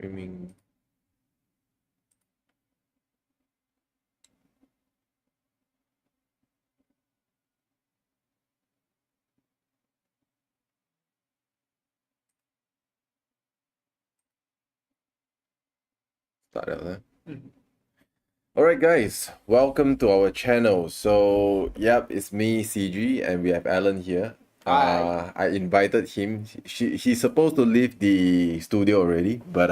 Streaming. Start out there. All right, guys, welcome to our channel. So, yep, it's me, CG, and we have Alan here. Hi. I invited him. He's supposed to leave the studio already, but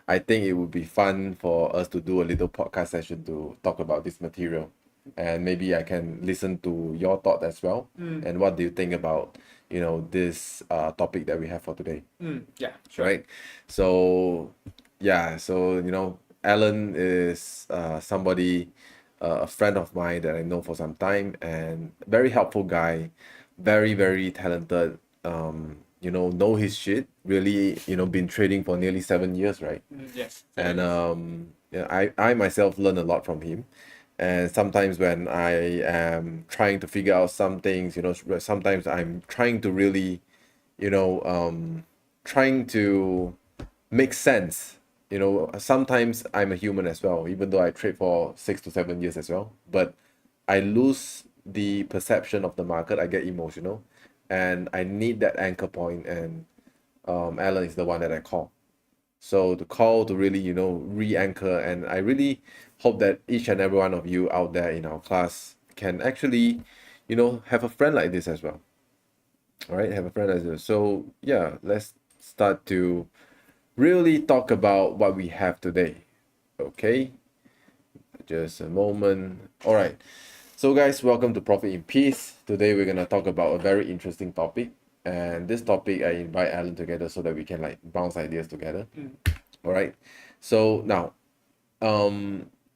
I think it would be fun for us to do a little podcast session to talk about this material, and maybe I can listen to your thought as well. And what do you think about this topic that we have for today? Yeah, sure. Right? So yeah, Alan is somebody, a friend of mine that I know for some time, and very helpful guy, very very talented. Know his shit. Really, been trading for nearly 7 years, right? Yes. And Yes. yeah, I myself learn a lot from him. And sometimes when I am trying to figure out some things, sometimes I'm trying to really, trying to make sense. Sometimes I'm a human as well, even though I trade for 6 to 7 years as well. But I lose the perception of the market. I get emotional, and I need that anchor point. And Alan is the one that I call. So the call to really, re-anchor, and I really hope that each and every one of you out there in our class can actually, have a friend like this as well. All right, have a friend like this. So yeah, let's start to really talk about what we have today. Okay, just a moment. All right. So guys, welcome to Profit in Peace. Today we're gonna talk about a very interesting topic. And this topic I invite Alan together so that we can like bounce ideas together. All right. So now,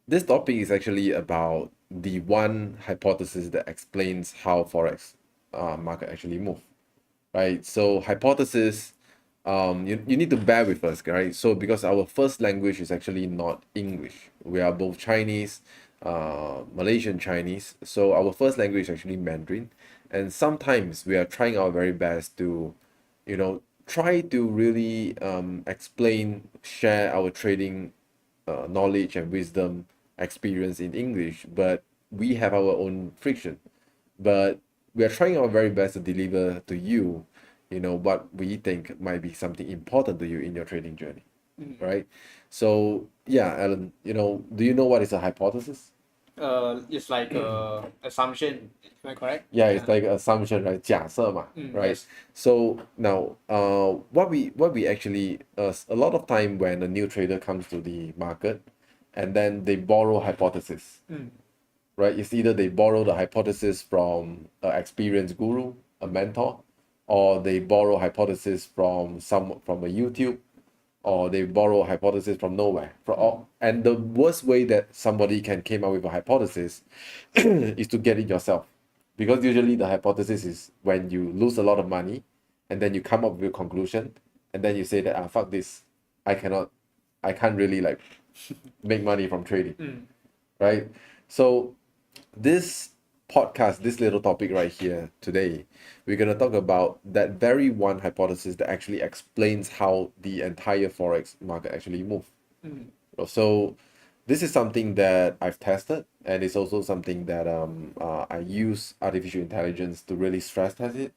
this topic is actually about the one hypothesis that explains how Forex market actually move, right? So hypothesis, you need to bear with us, right? So because our first language is actually not English, we are both Chinese, Malaysian Chinese. So our first language is actually Mandarin, and sometimes we are trying our very best to, try to really explain, share our trading knowledge and wisdom, experience in English, but we have our own friction. But we are trying our very best to deliver to you, what we think might be something important to you in your trading journey, right? So yeah, Alan, do you know what is a hypothesis? It's like assumption. Am I correct? Yeah, it's like assumption, right? 假设嘛, right? Yes. So now, what we actually, a lot of time when a new trader comes to the market, and then they borrow hypothesis, right? It's either they borrow the hypothesis from an experienced guru, a mentor, or they borrow hypothesis from a YouTube, or they borrow a hypothesis from nowhere. And the worst way that somebody can came up with a hypothesis is to get it yourself. Because usually the hypothesis is when you lose a lot of money and then you come up with a conclusion and then you say that fuck this. I cannot I can't really like make money from trading. Right? So this podcast, this little topic right here today, we're going to talk about that very one hypothesis that actually explains how the entire forex market actually move. So this is something that I've tested, and it's also something that I use artificial intelligence to really stress test it,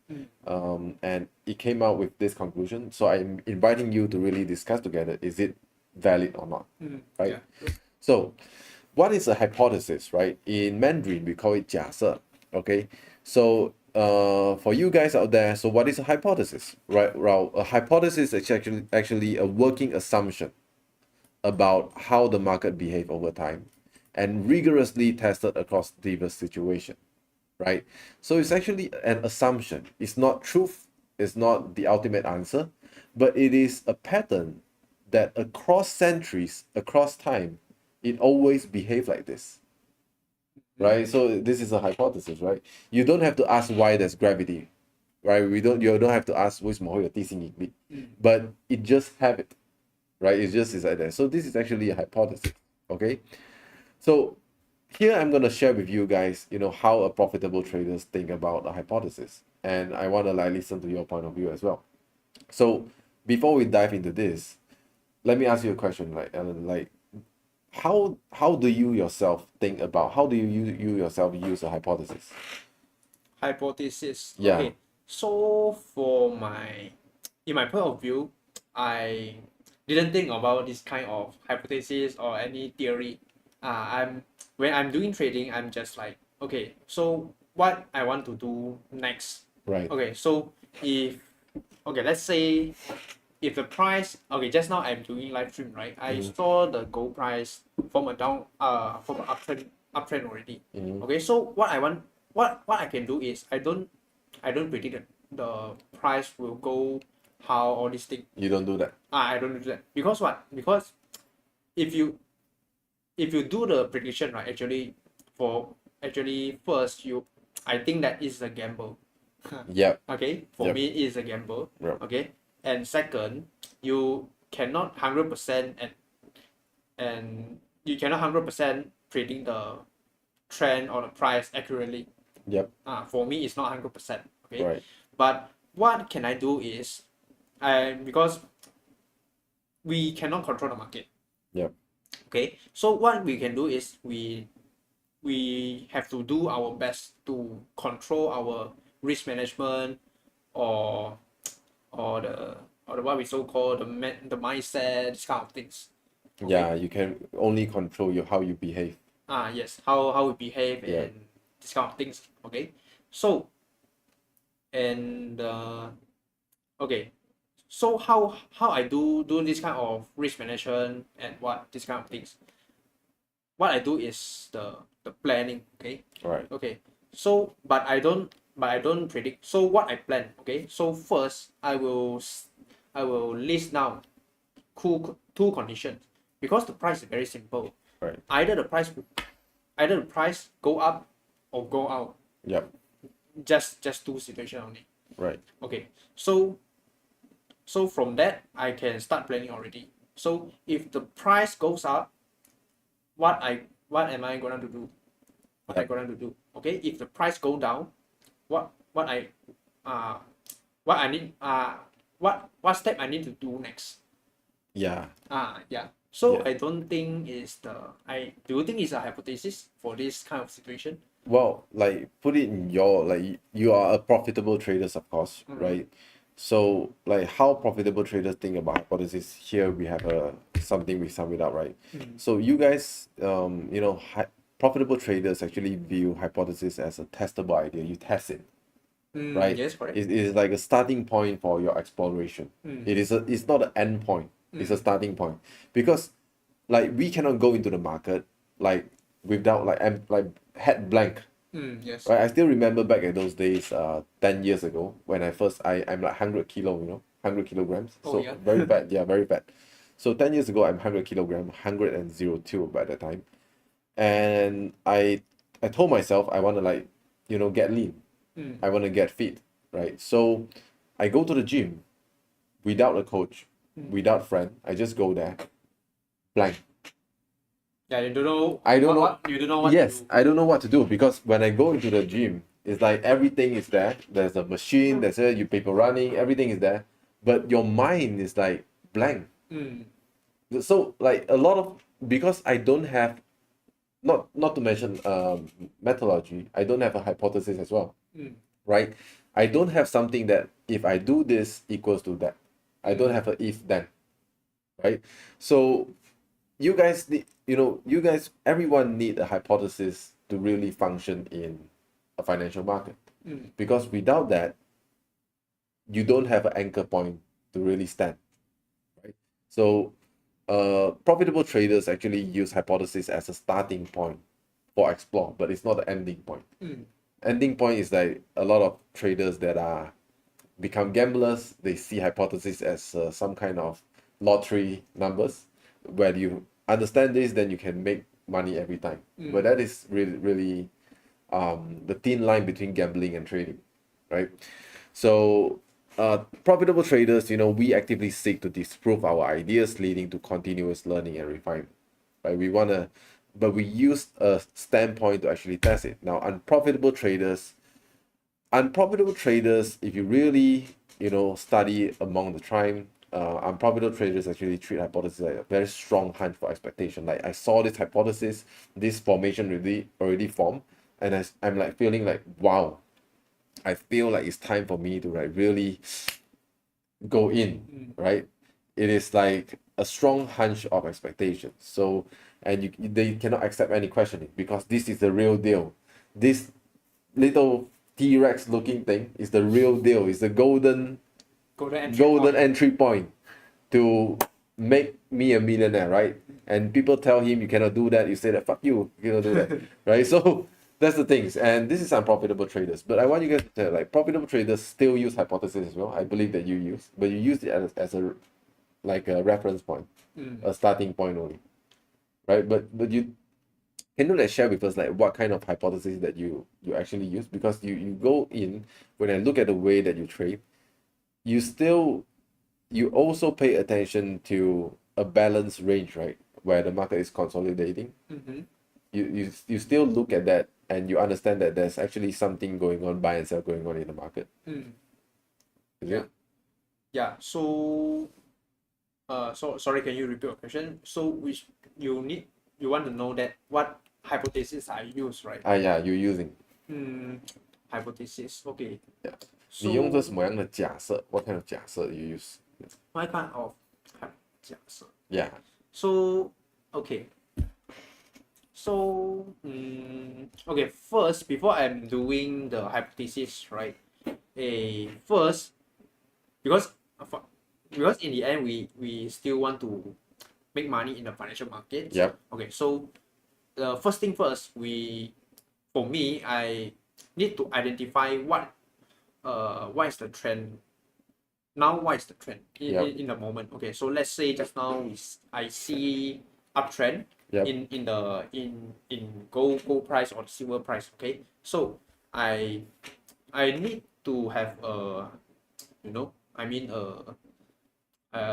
and it came out with this conclusion. So I'm inviting you to really discuss together: is it valid or not, right? Yeah. So, what is a hypothesis, right? In Mandarin, we call it 假设. Okay, so for you guys out there, so what is a hypothesis, right? Well, a hypothesis is actually a working assumption about how the market behave over time, and rigorously tested across diverse situations, right? So it's actually an assumption. It's not truth. It's not the ultimate answer, but it is a pattern that across centuries, across time, it always behave like this, right? So this is a hypothesis, right? You don't have to ask why there's gravity, right? You don't have to ask 为什么会有地心引力, but it just have it, right? It just is like that. So this is actually a hypothesis, okay? So here I'm gonna share with you guys, how a profitable traders think about a hypothesis, and I want to like listen to your point of view as well. So before we dive into this, let me ask you a question, like Alan, like how do you yourself think about how do you yourself use a hypothesis? Hypothesis. Yeah, Okay. So for in my point of view, I didn't think about this kind of hypothesis or any theory. I'm when I'm doing trading, I'm just like, okay, so what I want to do next. right. Okay, so if okay, let's say if the price okay, just now I'm doing live stream, right? I Mm-hmm. saw the gold price from a from an uptrend already. Mm-hmm. Okay, so what I can do is I don't predict the price will go how all this thing. You don't do that. I don't do that because what? Because if you do the prediction, right, actually first you I think that is a gamble. Yep. Okay, for Yep. me it is a gamble. Yep. Okay, and second, you cannot 100% and you cannot 100% predict the trend or the price accurately. Yep. For me it's not 100%. Okay, Right. but what can I do is because we cannot control the market. Yep. Okay, so what we can do is we have to do our best to control our risk management or or the what we so call the mindset, this kind of things. Okay. Yeah, you can only control how you behave. Yes, how we behave Yeah. and this kind of things. Okay, so and okay, so how I do this kind of risk management and what this kind of things. What I do is the planning. Okay, Right. okay. So but I don't predict. So what I plan. Okay, so first I will list now two conditions because the price is very simple. Right. Either the price go up or go out. Yep. Just two situation only. Right. Okay, so from that I can start planning already. So if the price goes up, what am I gonna to do? What I Yep. gonna to do? Okay, if the price go down, what I uh what I need what step I need to do next? Yeah. Yeah. So Yeah. I don't think is do you think it's a hypothesis for this kind of situation? Well, like put it in your like you are a profitable traders, of course, right? So like how profitable traders think about hypothesis, here we have something we sum it up, right? So you guys profitable traders actually view hypothesis as a testable idea. You test it, right? Yes, correct. It is like a starting point for your exploration. It's not an end point. It's a starting point. Because like we cannot go into the market like without like head blank. Yes. Right, I still remember back at those days, 10 years ago, when I'm like 100 kilo, 100 kilograms. Oh, So yeah. very bad, yeah, very bad. So 10 years ago, I'm 100 kilogram, 102 by that time. And I told myself I want to like, get lean. I want to get fit, right? So I go to the gym without a coach, without friend. I just go there, blank. Yeah, you don't know. I don't know. What, you don't know what Yes, to do. I don't know what to do because when I go into the gym, it's like everything is there. There's a machine, there's you people running, everything is there, but your mind is like blank. So like a lot of because I don't have, not to mention methodology, I don't have a hypothesis as well, right? I don't have something that if I do this equals to that. I don't have a if then, right? So you guys need, everyone need a hypothesis to really function in a financial market. Because without that, you don't have an anchor point to really stand, right? So profitable traders actually use hypothesis as a starting point for explore, but it's not the ending point. Ending point is like a lot of traders that are become gamblers, they see hypothesis as some kind of lottery numbers where you understand this, then you can make money every time. But that is really the thin line between gambling and trading, right? So profitable traders, we actively seek to disprove our ideas, leading to continuous learning and refinement, right? But we use a standpoint to actually test it. Now, unprofitable traders, if you really study among the time, unprofitable traders actually treat hypothesis like a very strong hunch for expectation. Like I saw this hypothesis, this formation already formed, and I'm like feeling like, wow, I feel like it's time for me to like really go in, right? It is like a strong hunch of expectations. So, and they cannot accept any questioning because this is the real deal. This little T-Rex looking thing is the real deal. It's the golden entry point to make me a millionaire, right? And people tell him you cannot do that. You say that, fuck you cannot do that, right? So that's the things. And this is unprofitable traders. But I want you guys to tell, like, profitable traders still use hypothesis as well. I believe that you use, but you use it as a like a reference point, a starting point only, right? But you can you like share with us like what kind of hypothesis that you actually use? Because you go in, when I look at the way that you trade, you also pay attention to a balanced range, right? Where the market is consolidating. You still look at that and you understand that there's actually something going on, buy and sell going on in the market. Is it? Yeah. So sorry, can you repeat your question? So which you want to know that what hypothesis I use, right? Yeah, you're using. Hypothesis. Okay. Yeah. So 你用的什么样的假设? What kind of 假设 you use? what kind of 假设? Yeah. So okay. So okay, first before I'm doing the hypothesis, right? First, because in the end we still want to make money in the financial market. Yep. Okay, so the first thing first, for me, I need to identify what is the trend. Now, what is the trend in the moment? Okay, so let's say just now I see uptrend in gold price or silver price. Okay, so I need to have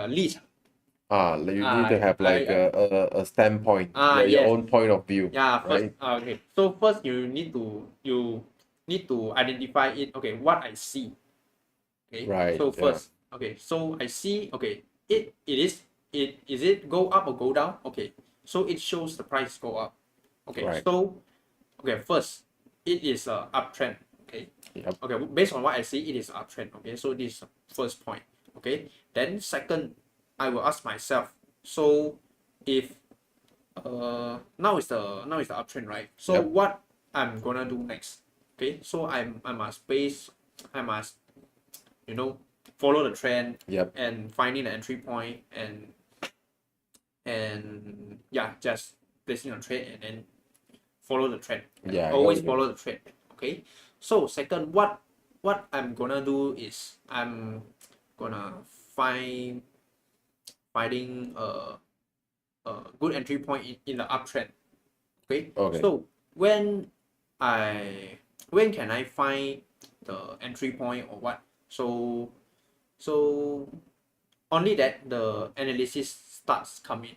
lead. You need to have like a standpoint, your Yes. own point of view. Yeah, first, right? okay. So first you need to identify it. Okay, what I see. Okay. Right. So first, okay. So I see. Okay. Is it go up or go down? Okay. So it shows the price go up. Okay. Right. So okay. First, it is a uptrend. Okay. Yep. Okay. Based on what I see, it is uptrend. Okay. So this is the first point. Okay. Then second, I will ask myself. So if now is the uptrend, right? So what I'm gonna do next? Okay, so I must follow the trend. Yep. And finding the entry point and yeah, just placing a trade and then follow the trend. Yeah, always follow the trend. Okay, so second, what I'm gonna do is I'm gonna finding a good entry point in the uptrend. Okay. So when can I find the entry point or what? So only that the analysis starts coming.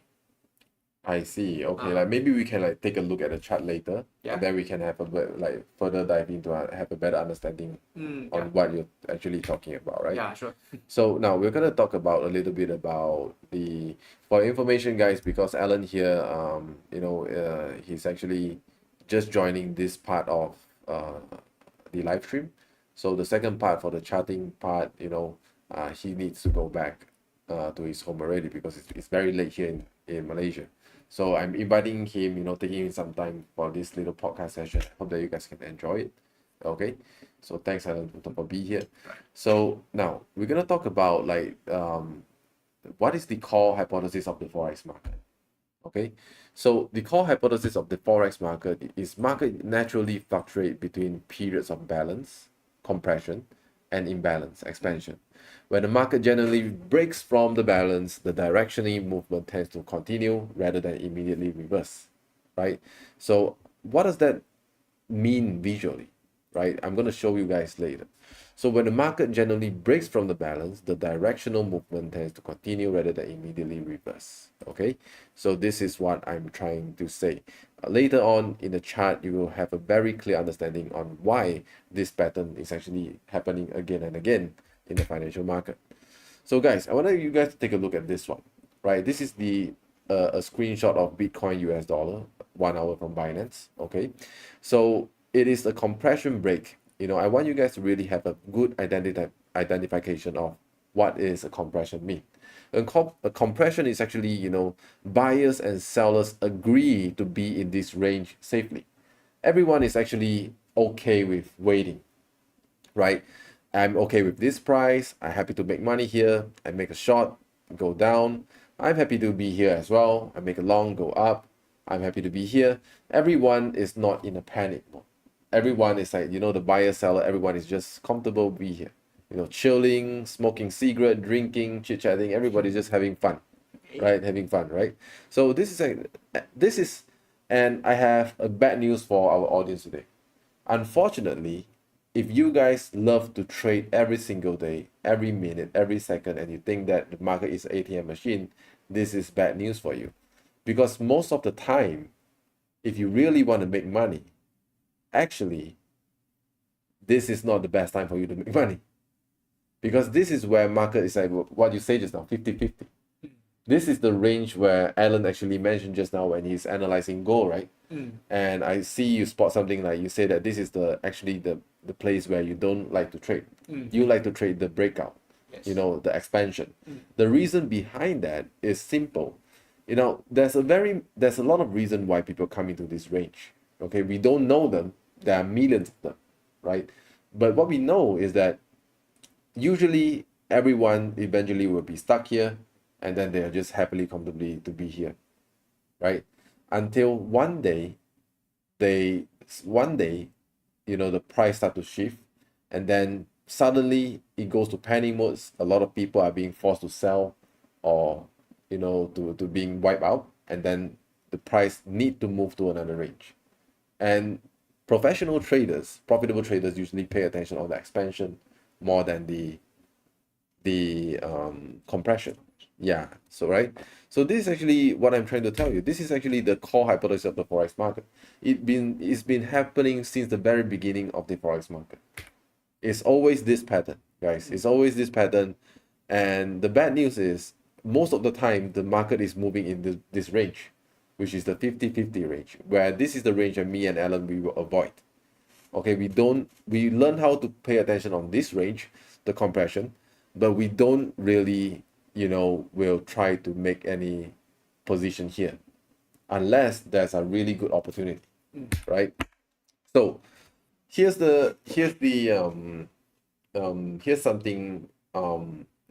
I see. Okay, like maybe we can like take a look at the chart later, and then we can have a bit like further dive into have a better understanding on what you're actually talking about, right? Yeah, sure. So now we're gonna talk about a little bit about for information, guys, because Alan here, he's actually just joining this part of the live stream. So the second part, for the charting part, he needs to go back to his home already because it's very late here in Malaysia. So I'm inviting him, taking some time for this little podcast session. Hope that you guys can enjoy it. Okay, so thanks, Alan, for being here. So now we're gonna talk about like what is the core hypothesis of the forex market. Okay, so the core hypothesis of the forex market is market naturally fluctuate between periods of balance, compression, and imbalance, expansion. When the market generally breaks from the balance, the directional movement tends to continue rather than immediately reverse, right? So what does that mean visually, right? I'm going to show you guys later. So when the market generally breaks from the balance, the directional movement tends to continue rather than immediately reverse. Okay, so this is what I'm trying to say. Later on in the chart, you will have a very clear understanding on why this pattern is actually happening again and again in the financial market. So guys, I want you guys to take a look at this one, right? This is the a screenshot of Bitcoin US dollar 1 hour from Binance. Okay, so it is a compression break. You know, I want you guys to really have a good identification of what is a compression mean. A compression is actually, you know, buyers and sellers agree to be in this range safely. Everyone is actually okay with waiting, right? I'm okay with this price. I'm happy to make money here. I make a short, go down. I'm happy to be here as well. I make a long, go up. I'm happy to be here. Everyone is not in a panic mode. Everyone is like, you know, the buyer, seller, everyone is just comfortable be here. You know, chilling, smoking cigarette, drinking, chit-chatting. Everybody's just having fun, right? Having fun, right? So this is, and I have a bad news for our audience today. Unfortunately, if you guys love to trade every single day, every minute, every second, and you think that the market is an ATM machine, this is bad news for you. Because most of the time, if you really want to make money, actually, this is not the best time for you to make money. Because this is where market is like what you say just now, 50-50. This is the range where Alan actually mentioned just now when he's analyzing gold, right? And I see you spot something like you say that this is actually the place where you don't like to trade. You like to trade the breakout, Yes. you know, the expansion. The reason behind that is simple. You know, there's a lot of reason why people come into this range. Okay, we don't know them. There are millions of them, right? But what we know is that usually everyone eventually will be stuck here, and then they are just happily, comfortably to be here, right? Until one day, you know, the price start to shift, and then suddenly it goes to panic modes. A lot of people are being forced to sell, or you know, to being wiped out, and then the price need to move to another range. And professional traders, profitable traders, usually pay attention on the expansion more than the compression. Yeah, so right. So this is actually what I'm trying to tell you. This is actually the core hypothesis of the forex market. It's been happening since the very beginning of the forex market. It's always this pattern, guys. It's always this pattern. And the bad news is most of the time the market is moving in this range, which is the 50-50 range, where this is the range that me and Alan we will avoid. Okay, we learn how to pay attention on this range, the compression, but we don't really, you know, will try to make any position here unless there's a really good opportunity, right? So here's something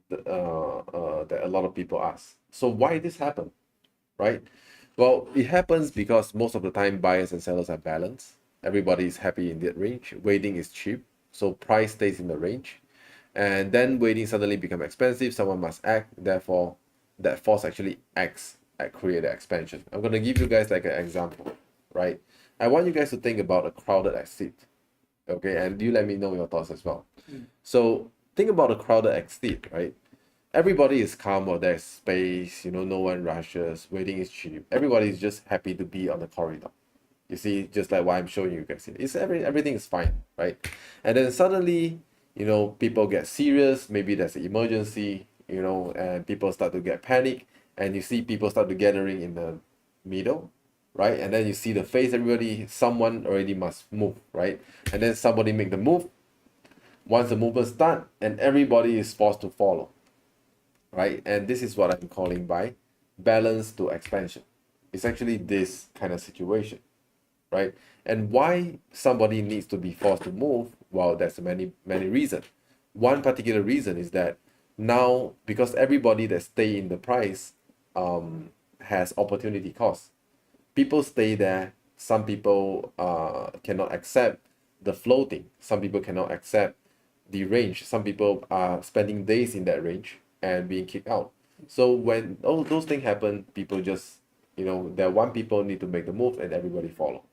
that a lot of people ask. So why this happen, right? Well, it happens because most of the time buyers and sellers are balanced. Everybody is happy in that range. Waiting is cheap, so price stays in the range. And then waiting suddenly become expensive. Someone must act. Therefore, that force actually acts at create the expansion. I'm gonna give you guys like an example, right? I want you guys to think about a crowded exit, okay? And you let me know your thoughts as well. So think about a crowded exit, right? Everybody is calm or there's space, you know, no one rushes, waiting is cheap. Everybody is just happy to be on the corridor. You see, just like what I'm showing you guys. Everything is fine, right? And then suddenly, you know, people get serious, maybe there's an emergency, you know, and people start to get panic, and you see people start to gathering in the middle, right? And then you see the face, someone already must move, right? And then somebody make the move. Once the movement start, and everybody is forced to follow, right? And this is what I'm calling by balance to expansion. It's actually this kind of situation, right? And why somebody needs to be forced to move? Well, there's many reasons. One particular reason is that now, because everybody that stay in the price has opportunity cost. People stay there. Some people cannot accept the floating. Some people cannot accept the range. Some people are spending days in that range and being kicked out. So when all those things happen, people just, you know, that one people need to make the move and everybody follow,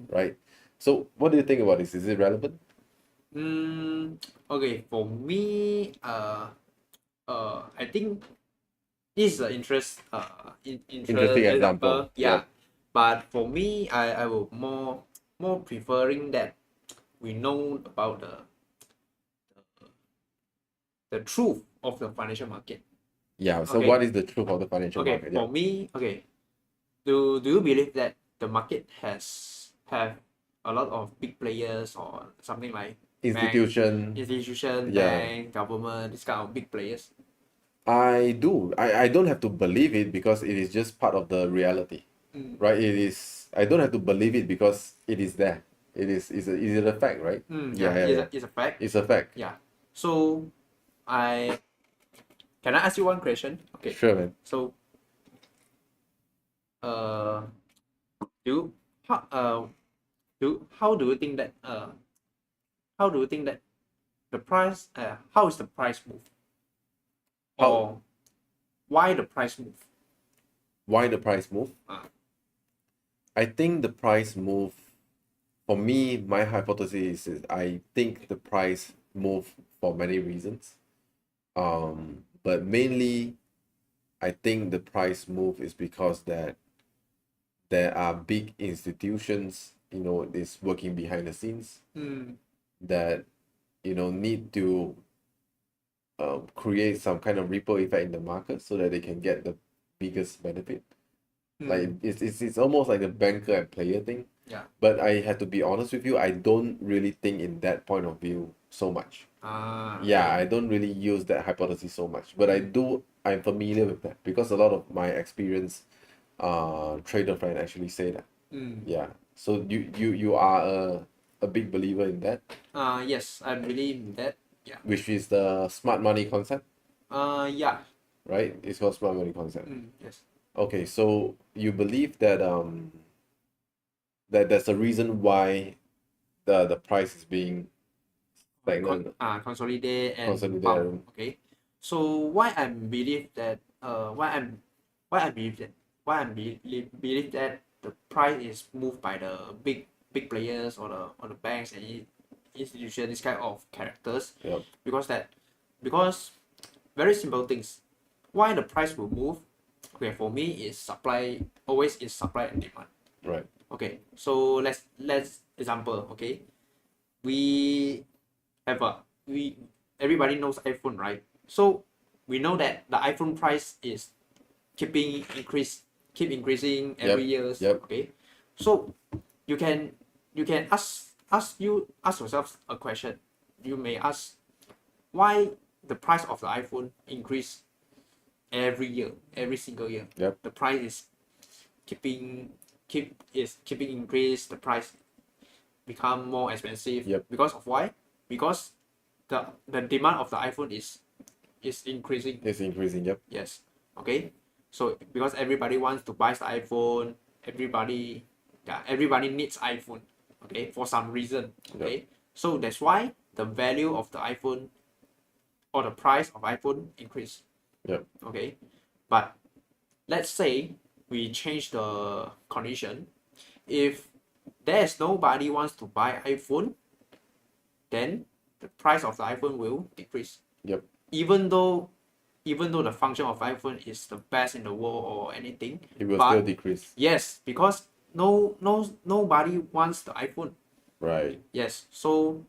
right? So what do you think about this? Is it relevant? Okay, for me, I think this is an Interesting example. Yeah. Yep. But for me, I will more preferring that we know about the truth of the financial market. Yeah. So Okay. what is the truth of the financial Okay, market? for Yeah. me, okay, do you believe that the market have a lot of big players or something like institution, Yeah. bank, government, this kind of big players? I do. I don't have to believe it because it is just part of the reality, Mm. right? It is. I don't have to believe it because it is there. It is. Is it a fact, right? Yeah, Yeah. it's a fact. It's a fact. Yeah. So I can I ask you one question? Okay. Sure, man. So do you, how do you think that how do you think that the price how is the price move, How? or why the price move? Why the price move? Uh, I think the price move. For me, my hypothesis is I think the price move for many reasons. But mainly, I think the price move is because that there are big institutions, is working behind the scenes that, need to create some kind of ripple effect in the market so that they can get the biggest benefit. Like it's almost like the banker and player thing. Yeah. But I have to be honest with you, I don't really think in that point of view so much. Yeah, Okay. I don't really use that hypothesis so much. But I'm familiar with that because a lot of my experienced trader friend actually say that. Yeah. So you are a big believer in that, Yes, I believe in that. Yeah. which is the smart money concept, Yeah. right? It's called smart money concept. Yes. Okay, so you believe that that there's a reason why the price is being stagnant, Consolidate and consolidated. pump. Okay. So why I believe that why I believe that believe that the price is moved by the big players or the banks and institutions, this kind of characters. Yep. Because very simple things. Why the price will move? Okay, for me is supply, always is supply and demand. Right. Okay, so let's example. Okay, we have a we everybody knows iPhone, right? So we know that the iPhone price is keep increasing every year. Yep. Okay, so you can ask yourself a question. You may ask why the price of the iPhone increase every year, every single year. Yep. The price is keeping increase. The price become more expensive. Yep. Because of why? Because the demand of the iPhone is increasing. It's increasing. Yep. Yes. Okay. So because everybody wants to buy the iPhone, everybody needs iPhone. Okay, for some reason. Okay. Yep. So that's why the value of the iPhone or the price of iPhone increase. Yep. Okay. But let's say we change the condition. If there's nobody wants to buy iPhone, then the price of the iPhone will decrease. Yep. Even though the function of iPhone is the best in the world or anything, It will still decrease. Yes, because nobody wants the iPhone. Right. Yes, so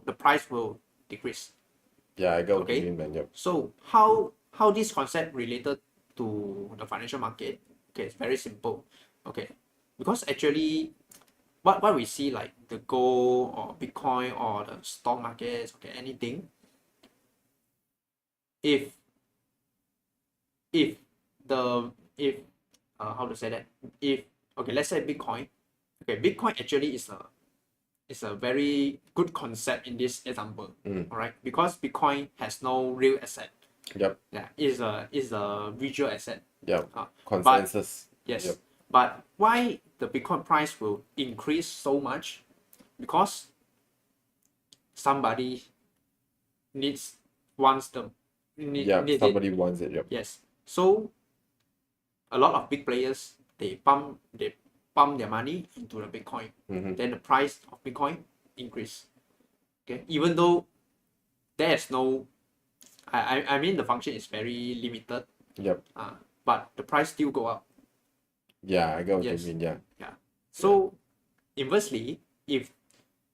the price will decrease. Yeah, I got what you Okay. mean, man. Yep. So how this concept related to the financial market? Okay, it's very simple. Okay, because actually what we see like the gold or Bitcoin or the stock markets, okay, anything, if if how to say that, if okay, let's say Bitcoin. Okay, Bitcoin actually is a very good concept in this example. All right, because Bitcoin has no real asset. Yep. Yeah, is a visual asset. Yep. Uh, Consensus. Yes. Yep. But why the Bitcoin price will increase so much? Because somebody wants them. Yep. Needs Somebody it. wants it. Yep. Yes. So a lot of big players they pump their money into the Bitcoin. Then the price of Bitcoin increase. Okay. Even though there's no I mean the function is very limited. Yep. But the price still go up. Yeah, I got what Yes. you mean. Yeah. Yeah. So inversely, if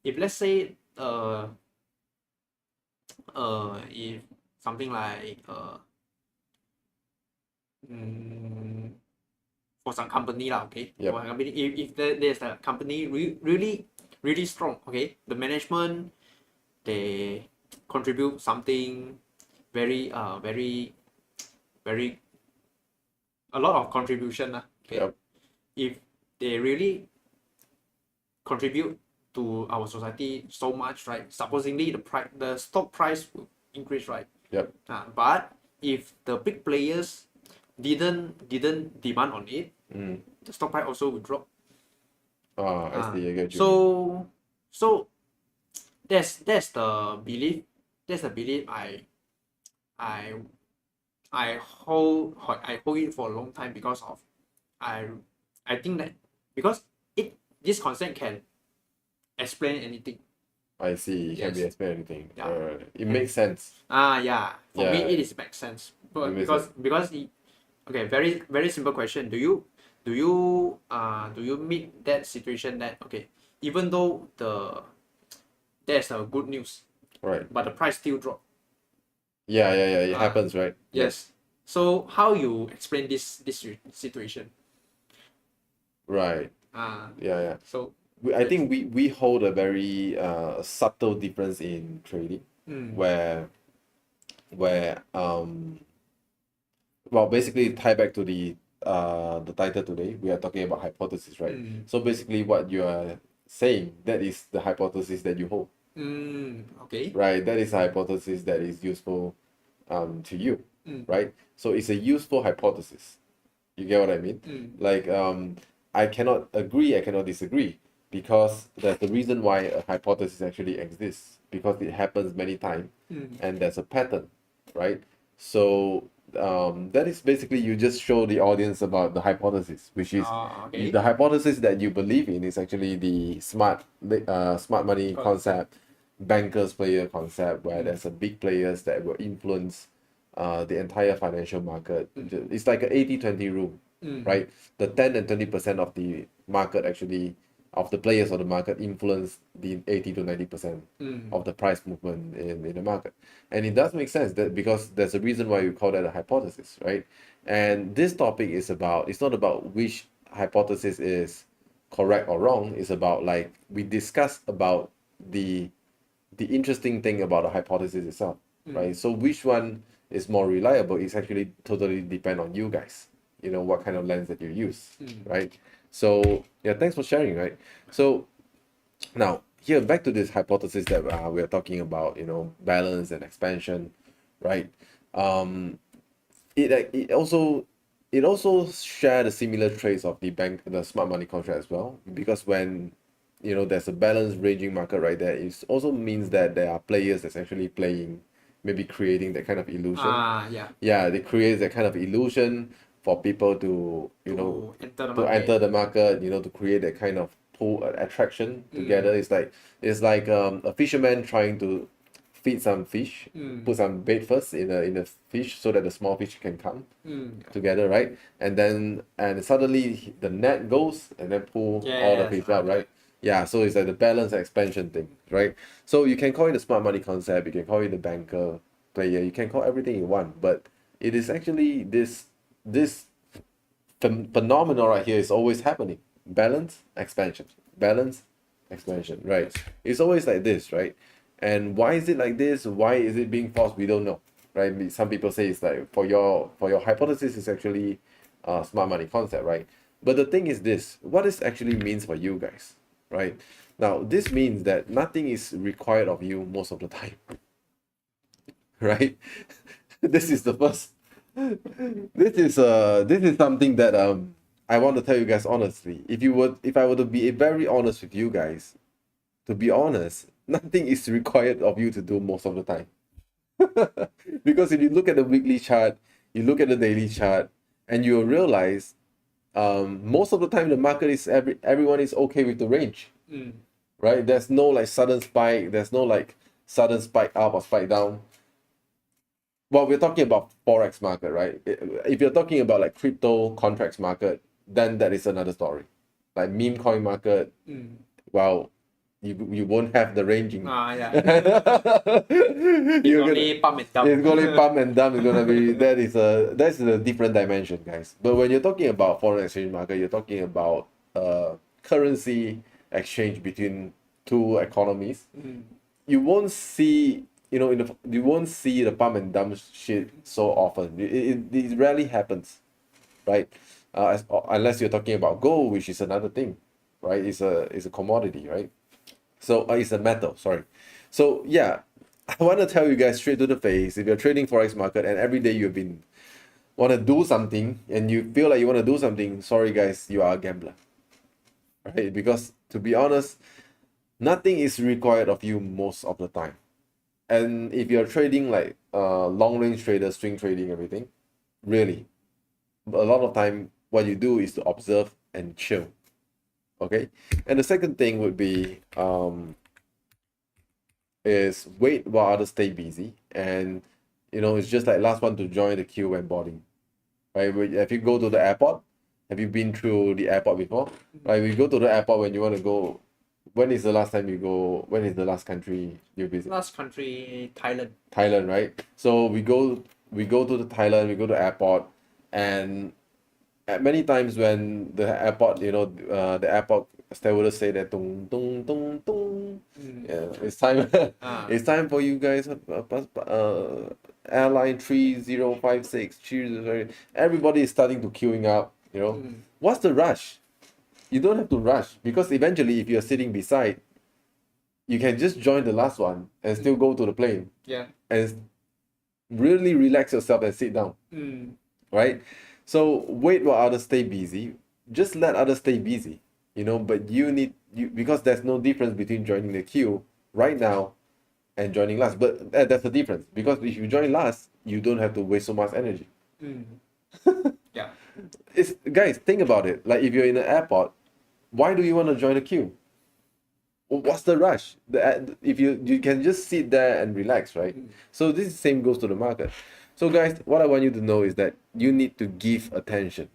let's say if something like for some company lah, okay. Yep. For a company, if there's a company really strong, okay, the management they contribute something very very a lot of contribution lah, okay. Yep. If they really contribute to our society so much, right? Supposedly the stock price will increase, right? Yep. But if the big players didn't demand on it, the stock price also will drop. I see. I get you. So that's the belief. That's the belief I hold it for a long time because of I think that because this concept can explain anything. I see. It can be Yes. explained anything. Yeah. It makes sense. Yeah. For me, Yeah. it is makes sense. But It makes because okay, very simple question. Do you meet that situation that okay, even though there's a good news, Right. but the price still drop? Yeah. It happens, right? Yes. So how you explain this situation? Right. Yeah. So I think we hold a very subtle difference in trading, where well, basically tie back to the title today. We are talking about hypothesis, right? So basically, what you are saying, that is the hypothesis that you hold, okay. right? That is a hypothesis that is useful to you, right? So it's a useful hypothesis. You get what I mean? Like I cannot agree, I cannot disagree, because there's the reason why a hypothesis actually exists, because it happens many times and there's a pattern, right? So that is basically, you just show the audience about the hypothesis, which is Okay. the hypothesis that you believe in is actually the smart money concept, bankers player concept, where there's a big players that will influence the entire financial market. It's like an 80-20 rule, right? The 10 and 20% of the market, actually, of the players of the market, influence the 80 to 90% of the price movement in the market. And it does make sense, that because there's a reason why we call that a hypothesis, right? And this topic is about, it's not about which hypothesis is correct or wrong. It's about, like, we discuss about the interesting thing about the hypothesis itself, right? So which one is more reliable is actually totally depend on you guys, what kind of lens that you use, right? So yeah, thanks for sharing, right? So now here, back to this hypothesis that we are talking about, balance and expansion, right? It also share the similar traits of the smart money contract as well, because when there's a balance ranging market right there, it also means that there are players that's actually playing, maybe creating that kind of illusion. Yeah. They create that kind of illusion for people to enter the market, to create that kind of pull attraction together. It's like a fisherman trying to feed some fish, put some bait first in the fish so that the small fish can come together, right? And suddenly the net goes and then pull all the fish out, right? Yeah, so it's like the balance expansion thing, right? So you can call it the smart money concept, you can call it the banker player, you can call everything you want, but it is actually this phenomenon right here is always happening. Balance, expansion, right? Yes. It's always like this, right? And why is it like this? Why is it being forced? We don't know, right? Some people say it's like for your hypothesis is actually smart money concept, right? But the thing is this: what this actually means for you guys, right? Now, this means that nothing is required of you most of the time, right? This is the first. This is something that I want to tell you guys honestly. If I were to be very honest with you guys, to be honest, nothing is required of you to do most of the time. Because if you look at the weekly chart, you look at the daily chart, and you'll realize most of the time the market is everyone is okay with the range, right? There's no like sudden spike, there's no like sudden spike up or spike down. Well, we're talking about forex market, right? If you're talking about like crypto contracts market, then that is another story. Like meme coin market, well, you won't have the ranging. Yeah. You're It's gonna- only pump and dump. it's gonna be pump and dump. It's gonna be that's a different dimension, guys. But when you're talking about foreign exchange market, you're talking about currency exchange between two economies. You won't see you won't see the pump and dump shit so often. It rarely happens, right? Unless you're talking about gold, which is another thing, right? It's a commodity, right? So it's a metal, sorry. So yeah, I want to tell you guys straight to the face, if you're trading forex market and every day you've been want to do something and you feel like you want to do something, sorry guys, you are a gambler, right? Because to be honest, nothing is required of you most of the time. And if you're trading like long range trader, swing trading, everything, really, a lot of time what you do is to observe and chill. Okay, and the second thing would be is wait while others stay busy, and it's just like last one to join the queue when boarding, right? If you go to the airport, have you been through the airport before? Like we go to the airport when you want to go. When is the last time you go? When is the last country you visit? Last country, Thailand. Thailand, right? So we go to the Thailand, we go to airport, and at many times when the airport, the airport stewardess say that tung tung tung tung, yeah, it's time, it's time for you guys, airline 3056, choose. Everybody is starting to queuing up. What's the rush? You don't have to rush because eventually, if you're sitting beside, you can just join the last one and still go to the plane. Yeah. And really relax yourself and sit down, right? So wait while others stay busy. Just let others stay busy, but you because there's no difference between joining the queue right now and joining last. But that's the difference, because if you join last, you don't have to waste so much energy. Yeah. Guys, think about it. Like if you're in an airport, why do you want to join a queue? What's the rush? If you can just sit there and relax, right? So this same goes to the market. So guys, what I want you to know is that you need to give attention,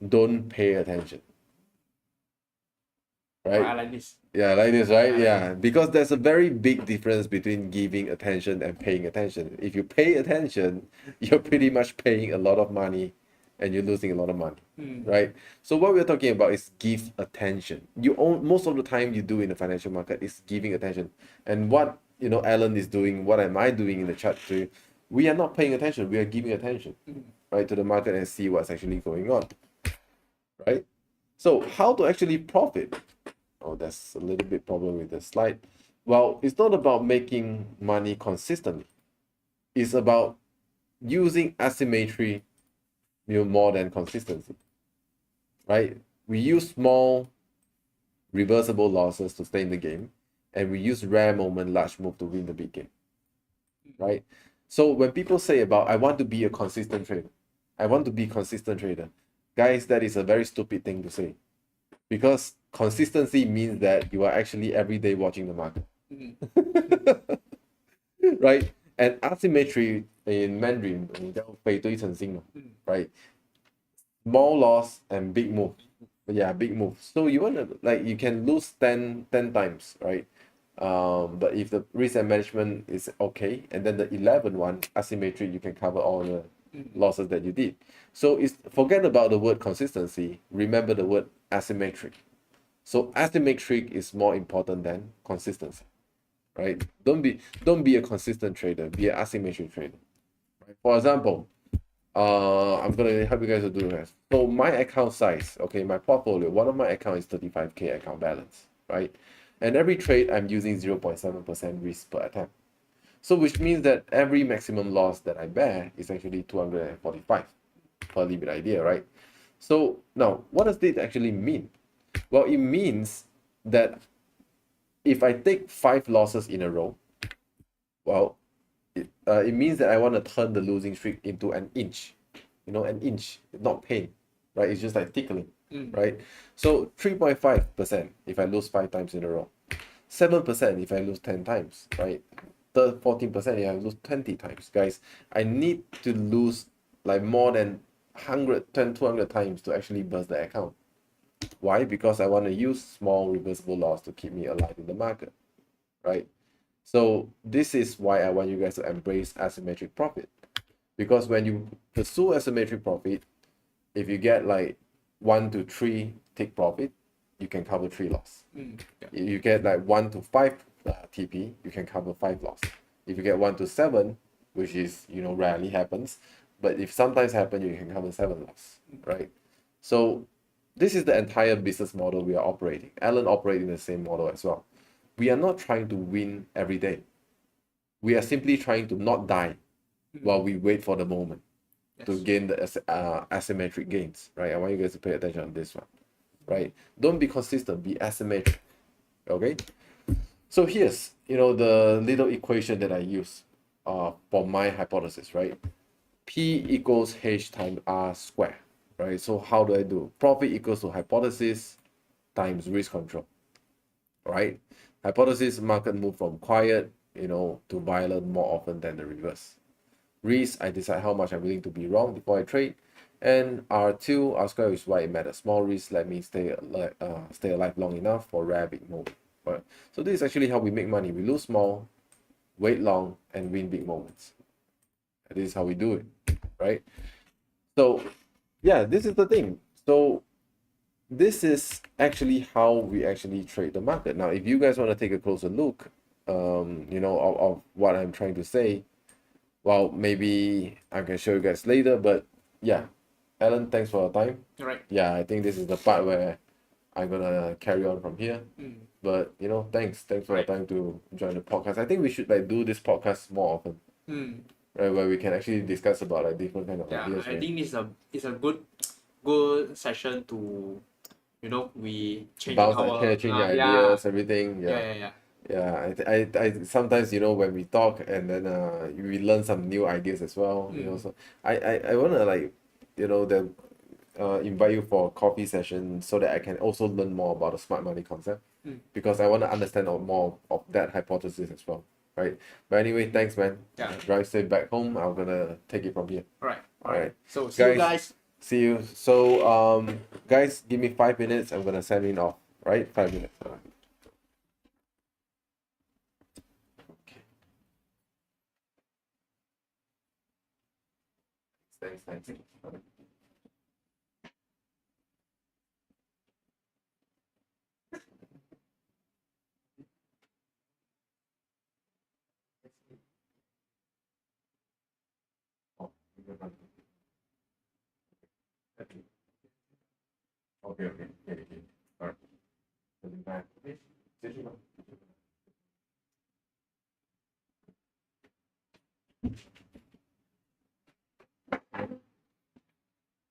don't pay attention, right? I like this. Yeah, like this, right? Yeah, because there's a very big difference between giving attention and paying attention. If you pay attention, you're pretty much paying a lot of money and you're losing a lot of money, right? So what we're talking about is give attention. Most of the time you do in the financial market is giving attention. And what Alan is doing, what am I doing in the chart too? We are not paying attention. We are giving attention, right, to the market and see what's actually going on, right? So how to actually profit? Oh, there's a little bit problem with the slide. Well, it's not about making money consistently. It's about using asymmetry more than consistency, right? We use small reversible losses to stay in the game, and we use rare moment, large move to win the big game, right? So when people say about I want to be a consistent trader, guys, that is a very stupid thing to say, because consistency means that you are actually every day watching the market, right? And asymmetry in Mandarin, right? Small loss and big move. Yeah, big move. So you want to you can lose 10 times, right? But if the risk and management is okay, and then the 11th one, asymmetry, you can cover all the losses that you did. So forget about the word consistency. Remember the word asymmetric. So asymmetric is more important than consistency, right? Don't be a consistent trader. Be an asymmetric trader. Right? For example, I'm gonna help you guys to do this. So my account size, okay, my portfolio, one of my accounts is 35K account balance, right? And every trade I'm using 0.7% risk per attempt. So which means that every maximum loss that I bear is actually 245 per limit idea, right? So now what does this actually mean? Well, it means that if I take 5 losses in a row, well, it means that I want to turn the losing streak into an inch, an inch, not pain, right? It's just like tickling, right? So 3.5% if I lose 5 times in a row, 7% if I lose 10 times, right? 14% if I lose 20 times. Guys, I need to lose like more than 100, 200 times to actually burst the account, Why? Because I want to use small reversible loss to keep me alive in the market, right? So this is why I want you guys to embrace asymmetric profit. Because when you pursue asymmetric profit, if you get like 1 to 3 take profit, you can cover 3 loss. If you get like 1 to 5 TP, you can cover 5 loss. If you get 1 to 7, which is, you know, rarely happens, but if sometimes happen, you can cover 7 loss, right? So this is the entire business model we are operating. Alan operating the same model as well. We are not trying to win every day. We are simply trying to not die while we wait for the moment to gain the asymmetric gains, right? I want you guys to pay attention on this one, right? Don't be consistent, be asymmetric, okay? So here's, you know, the little equation that I use for my hypothesis, right? P equals H times R squared, right? So how do I do? Profit equals to hypothesis times risk control, right? Hypothesis, market move from quiet, you know, to violent more often than the reverse. Risk, I decide how much I'm willing to be wrong before I trade. And R2, R square is why it matters. Small risk let me stay alive long enough for rare big moment. Right? So this is actually how we make money. We lose small, wait long, and win big moments. And this is how we do it, right? So yeah, this is the thing. So this is actually how we actually trade the market. Now, if you guys want to take a closer look, you know, of what I'm trying to say, well, maybe I can show you guys later, but yeah, Alan, thanks for your time. All right. Yeah, I think this is the part where I'm gonna carry on from here. But you know, thanks for your time to join the podcast. I think we should like do this podcast more often, right? Where we can actually discuss about like different kind of ideas. I Right? think it's a good session to, you know, we change Bounce our change your ideas, everything. yeah. Yeah, I sometimes, you know, when we talk and then we learn some new ideas as well, you know. So I wanna like, you know, invite you for a coffee session so that I can also learn more about the smart money concept, because I want to understand more of that hypothesis as well, right? But anyway, thanks, man. Yeah. Drive safe back home. I'm gonna take it from here. All All right. So see you guys. See you. So guys, give me 5 minutes. I'm gonna sign in off. Right, 5 minutes. Okay. Thanks. Okay. All right.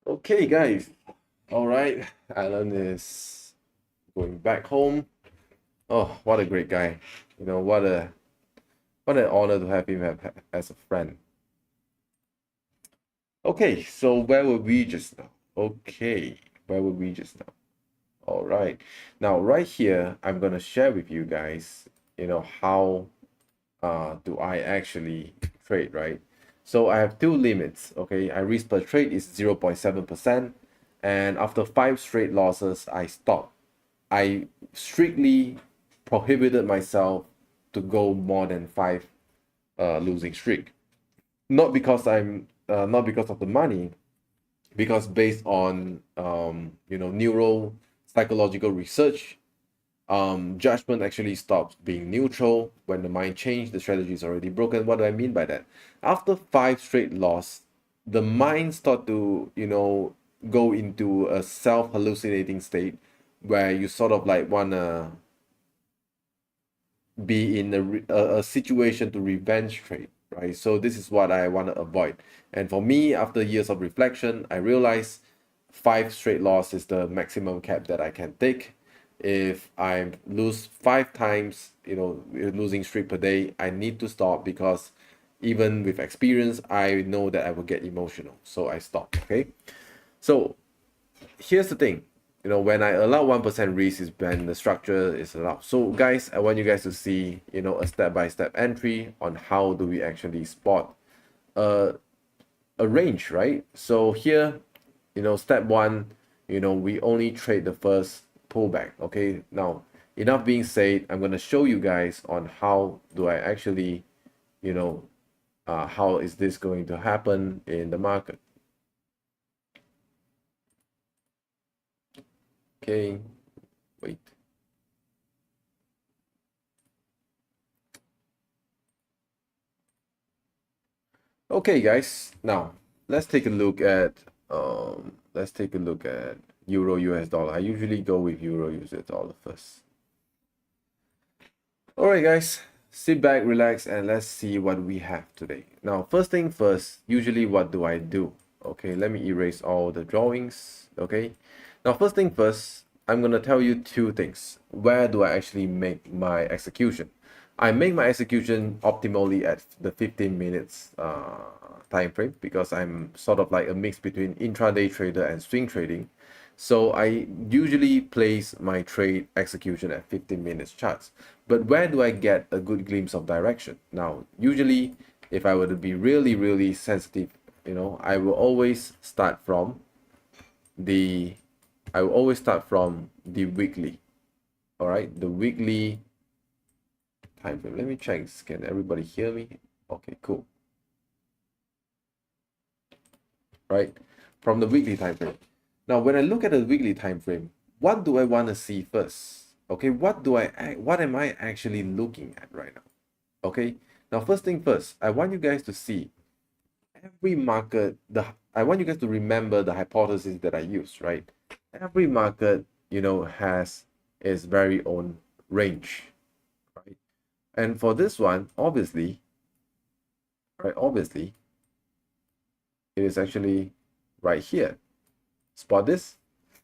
Okay, guys. All right. Alan is going back home. Oh, what a great guy. You know, what an honor to have him as a friend. Okay, so where were we just now? All right. Now, right here, I'm going to share with you guys, you know, how do I actually trade, right? So I have two limits, okay? My risk per trade is 0.7%, and after 5 straight losses, I stopped. I strictly prohibited myself to go more than 5 losing streak. Not because not because of the money, because based on you know, neuro psychological research, judgment actually stops being neutral when the mind changes. The strategy is already broken. What do I mean by that? After 5 straight loss, the mind start to, you know, go into a self-hallucinating state where you sort of like wanna be in a situation to revenge trade, right? So this is what I want to avoid. And for me, after years of reflection, I realized 5 straight loss is the maximum cap that I can take. If I lose 5 times, you know, losing streak per day, I need to stop, because even with experience, I know that I will get emotional. So I stop, okay? So here's the thing, you know, when I allow 1% risk is when the structure is allowed. So guys, I want you guys to see, you know, a step-by-step entry on how do we actually spot a range, right? So here, you know, step 1, you know, we only trade the first pullback. Okay, now enough being said, I'm going to show you guys on how do I actually, you know, how is this going to happen in the market. Okay, wait. Okay, guys, now let's take a look at Euro US dollar. I usually go with Euro US dollar first. All right, guys, sit back, relax, and let's see what we have today. Now, first thing first, usually what do I do? Okay, let me erase all the drawings. Okay, now first thing first, I'm gonna tell you two things. Where do I actually make my execution? I make my execution optimally at the 15 minutes time frame, because I'm sort of like a mix between intraday trader and swing trading. So I usually place my trade execution at 15 minutes charts. But where do I get a good glimpse of direction? Now, usually if I were to be really, really sensitive, you know, I will always start from the weekly. All right, the weekly time frame. Let me check. Can everybody hear me? Okay, cool. Right, from the weekly time frame. Now, when I look at the weekly time frame, what do I want to see first? Okay, what am I actually looking at right now? Okay, now first thing first, I want you guys to see every market. I want you guys to remember the hypothesis that I used, right? Every market, you know, has its very own range, right? And for this one, obviously, right? Obviously, it is actually right here. Spot this?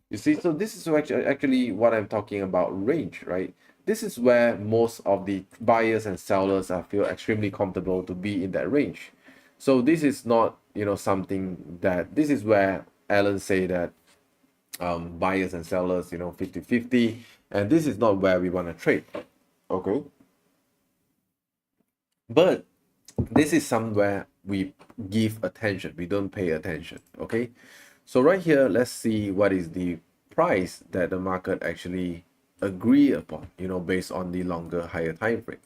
You see, so this is actually what I'm talking about, range, right? This is where most of the buyers and sellers feel extremely comfortable to be in that range. So this is not, you know, something that, this is where Alan say that buyers and sellers, you know, 50-50, and this is not where we want to trade. Okay, but this is somewhere we give attention, we don't pay attention. Okay, so right here, let's see what is the price that the market actually agree upon, you know, based on the longer, higher time frame.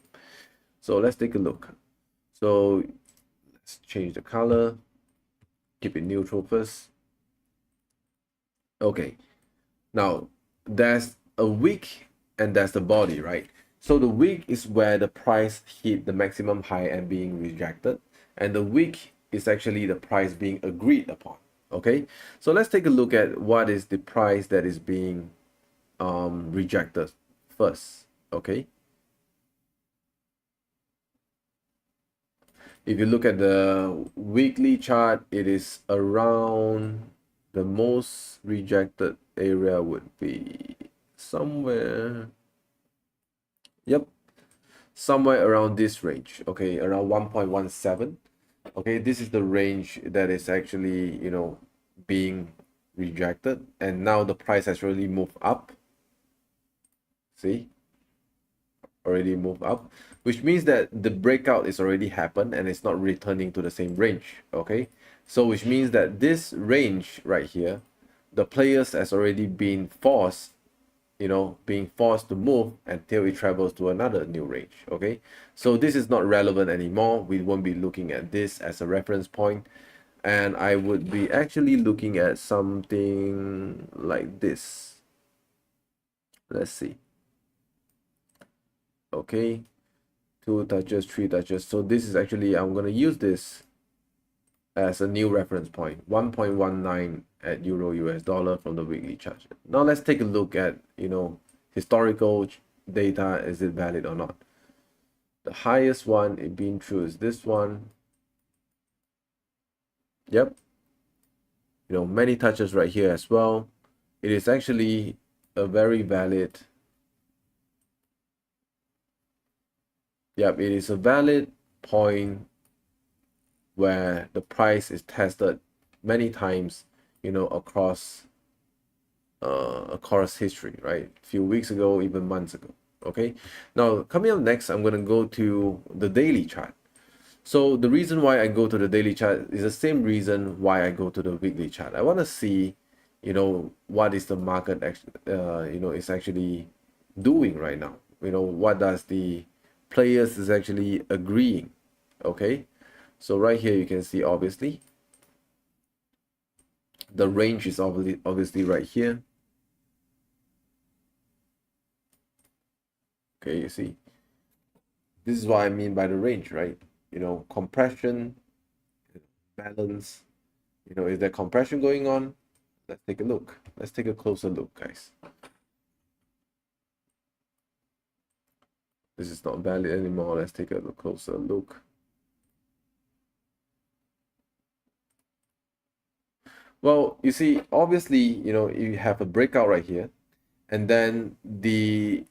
So let's take a look. So let's change the color, keep it neutral first. Okay, now there's a wick and there's the body, right? So the wick is where the price hit the maximum high and being rejected, and the wick is actually the price being agreed upon. Okay, so let's take a look at what is the price that is being rejected first. Okay, if you look at the weekly chart, it is around, the most rejected area would be somewhere, yep, somewhere around this range. Okay, around 1.17. okay, this is the range that is actually, you know, being rejected, and now the price has really moved up. See, already moved up, which means that the breakout is already happened and it's not returning to the same range. Okay, so which means that this range right here, the players has already been forced, you know, being forced to move until it travels to another new range. Okay, so this is not relevant anymore. We won't be looking at this as a reference point, and I would be actually looking at something like this. Let's see. Okay, 2 touches, 3 touches. So this is actually, I'm going to use this as a new reference point, 1.19 at Euro US dollar from the weekly chart. Now let's take a look at, you know, historical data. Is it valid or not? The highest one it been true is this one. Yep, you know, many touches right here as well. It is actually a very valid, yep, it is a valid point where the price is tested many times, you know, across history, right? A few weeks ago, even months ago. Okay, now coming up next, I'm going to go to the daily chart. So the reason why I go to the daily chart is the same reason why I go to the weekly chart. I want to see, you know, what is the market you know, is actually doing right now. You know, what does the players is actually agreeing. Okay, so right here you can see obviously the range is obviously right here. Okay, you see, this is what I mean by the range, right? You know, compression, balance. You know, is there compression going on? Let's take a look. Let's take a closer look, guys. This is not valid anymore. Let's take a closer look. Well, you see, obviously, you know, you have a breakout right here, and then the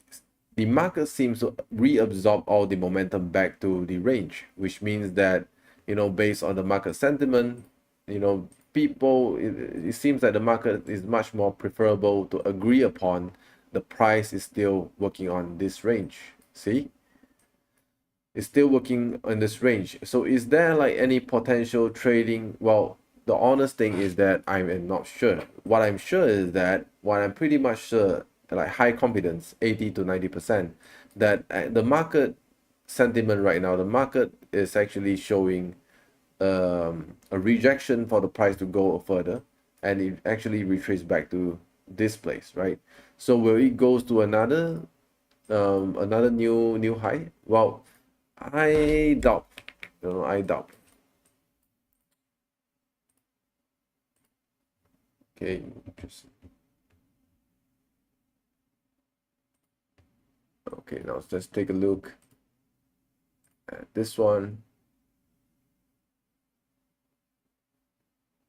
market seems to reabsorb all the momentum back to the range, which means that, you know, based on the market sentiment, you know, people, it seems that the market is much more preferable to agree upon the price is still working on this range. See? It's still working in this range. So is there like any potential trading? Well, the honest thing is that I am not sure. What I'm sure is that what I'm pretty much sure, like high confidence, 80 to 90%, that the market sentiment right now, the market is actually showing a rejection for the price to go further, and it actually retraces back to this place, right? So will it goes to another new high? Well, I doubt. You know, I doubt. Okay, interesting. Okay, now let's take a look at this one.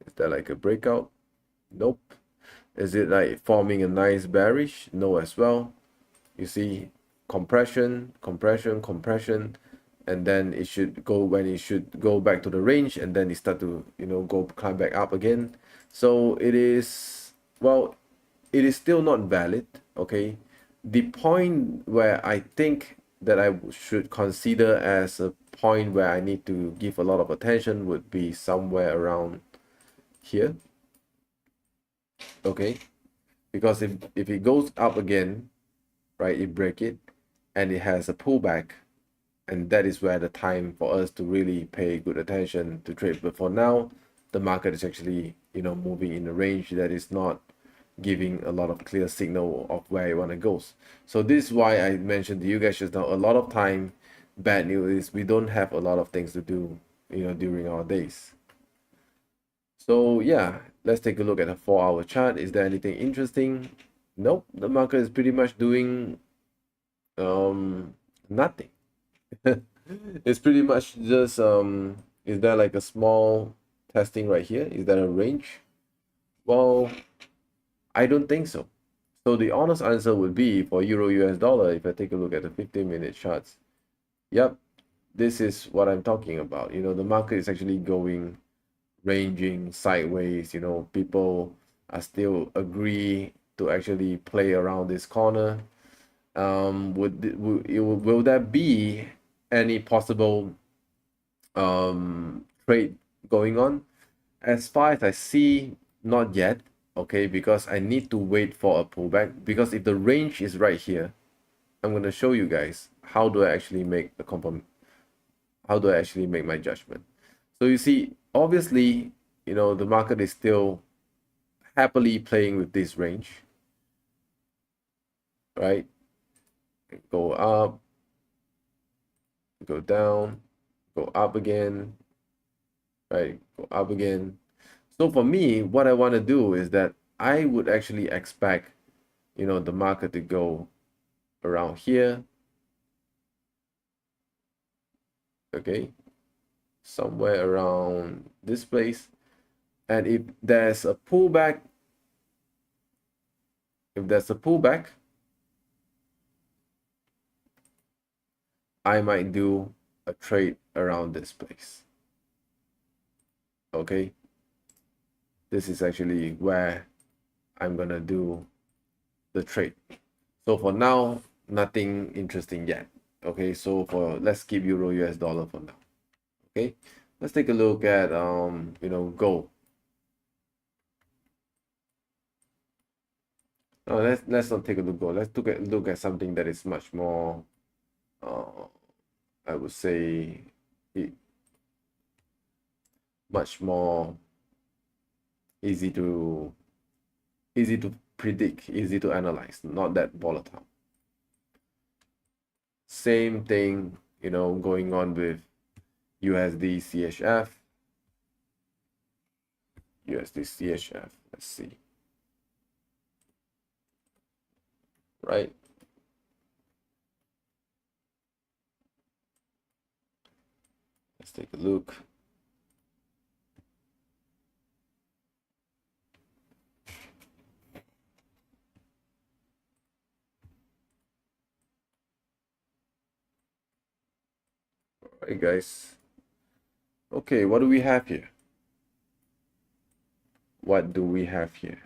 Is that like a breakout? Nope. Is it like forming a nice bearish? No, as well. You see, compression, compression, compression, and then it should go when it should go back to the range, and then it start to, you know, go climb back up again. So it is, well, it is still not valid. Okay, the point where I think that I should consider as a point where I need to give a lot of attention would be somewhere around here. Okay, because if it goes up again, right, it break it and it has a pullback, and that is where the time for us to really pay good attention to trade. But for now, the market is actually, you know, moving in a range that is not giving a lot of clear signal of where it want to go. So this is why I mentioned to you guys just now, a lot of time, bad news is we don't have a lot of things to do, you know, during our days. So yeah, let's take a look at a 4-hour chart. Is there anything interesting? Nope, the market is pretty much doing nothing. It's pretty much just is there like a small testing right here? Is that a range? Well, I don't think so. So the honest answer would be for Euro US dollar, if I take a look at the 15-minute charts. Yep, this is what I'm talking about. You know, the market is actually going ranging sideways. You know, people are still agree to actually play around this corner. Will there be any possible trade going on? As far as I see, not yet. Okay, because I need to wait for a pullback, because if the range is right here, I'm going to show you guys how do I actually make the how do I actually make my judgment. So you see, obviously, you know, the market is still happily playing with this range, right? Go up, go down, go up again, right? Go up again. So for me, what I want to do is that I would actually expect, you know, the market to go around here. Okay, somewhere around this place. And if there's a pullback, I might do a trade around this place. Okay, this is actually where I'm gonna do the trade. So for now, nothing interesting yet. Okay, so let's keep Euro US dollar for now. Okay, let's take a look at you know, gold. let's not take a look. Let's look at something that is much more, I would say, much more easy to predict, easy to analyze, not that volatile. Same thing, going on with USD CHF. USD CHF. Let's see. Right. Let's take a look. All right, guys. Okay, what do we have here? What do we have here?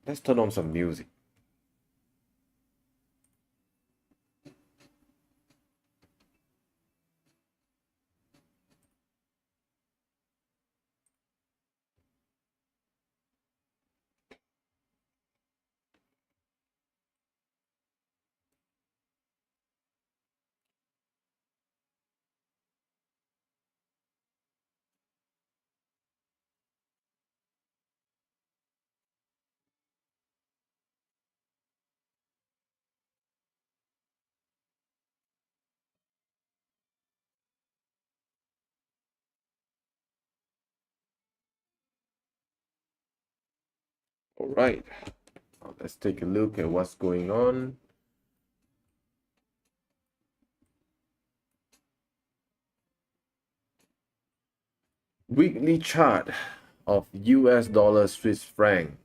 Let's turn on some music. All right. Let's take a look at what's going on. Weekly chart of US dollar Swiss franc.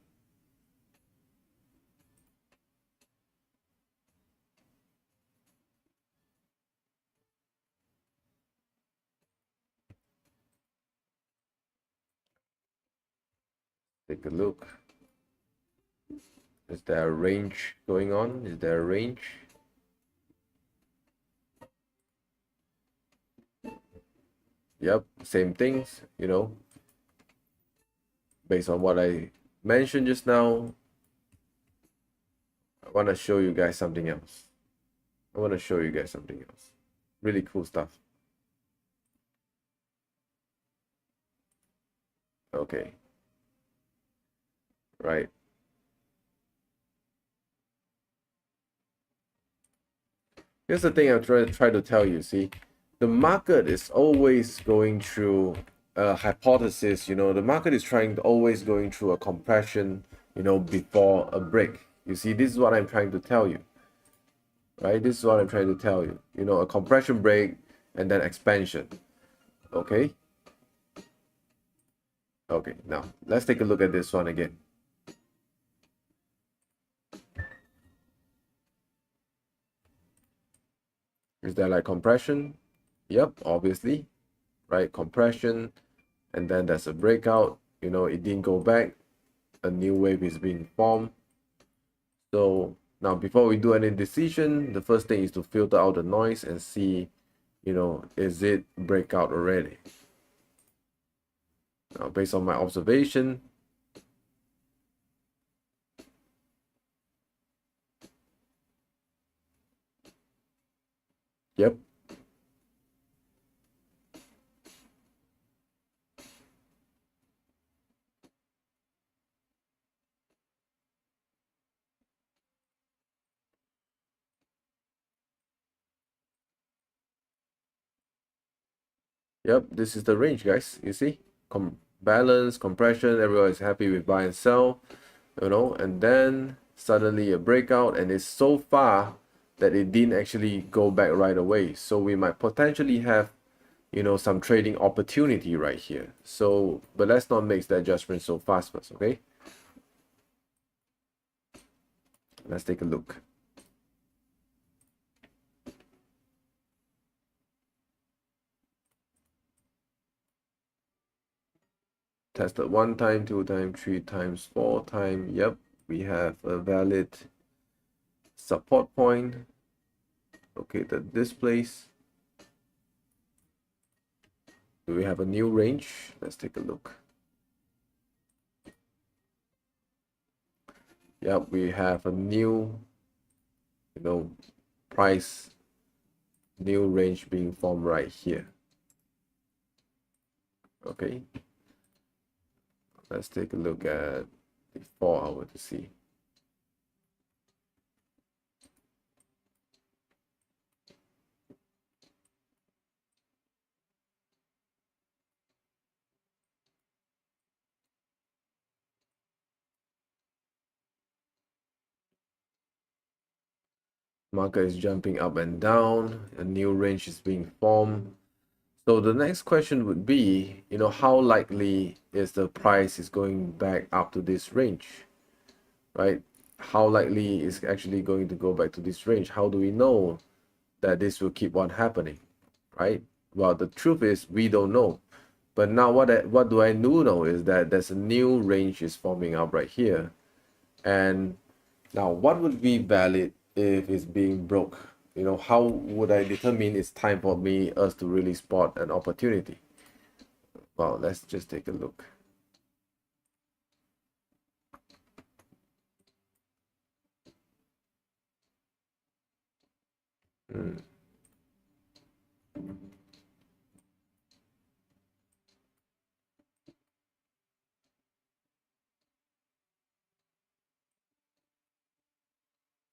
Take a look. Is there a range going on? Is there a range? Yep, same things, based on what I mentioned just now. I want to show you guys something else. Really cool stuff. Okay. Right. Here's the thing I'm trying to tell you. See, the market is always going through a hypothesis. The market is always going through a compression, before a break. You see, this is what I'm trying to tell you. Right? This is what I'm trying to tell you. A compression break and then expansion. Okay? Okay, now let's take a look at this one again. Is there like compression? Yep, obviously. Right? Compression. And then there's a breakout. It didn't go back. A new wave is being formed. So now before we do any decision, the first thing is to filter out the noise and see, is it breakout already? Now, based on my observation, yep. Yep, this is the range, guys. You see, balance, compression, everyone is happy with buy and sell, and then suddenly a breakout, and it's so far that it didn't actually go back right away. So we might potentially have, some trading opportunity right here. So, but let's not make that judgment so fast first, okay? Let's take a look. Tested 1 time, 2 time, 3 times, 4 time. Yep, we have a valid support point located this place. Do we have a new range? Let's take a look. Yep, we have a new, price, new range being formed right here. Okay, let's take a look at the 4-hour to see. Market is jumping up and down, a new range is being formed. So the next question would be, how likely is the price is going back up to this range, right? How likely is actually going to go back to this range? How do we know that this will keep on happening, right? Well, the truth is we don't know. But now what do I know is that there's a new range is forming up right here. And now what would be valid if it's being broke? How would I determine it's time for us to really spot an opportunity? Well, let's just take a look.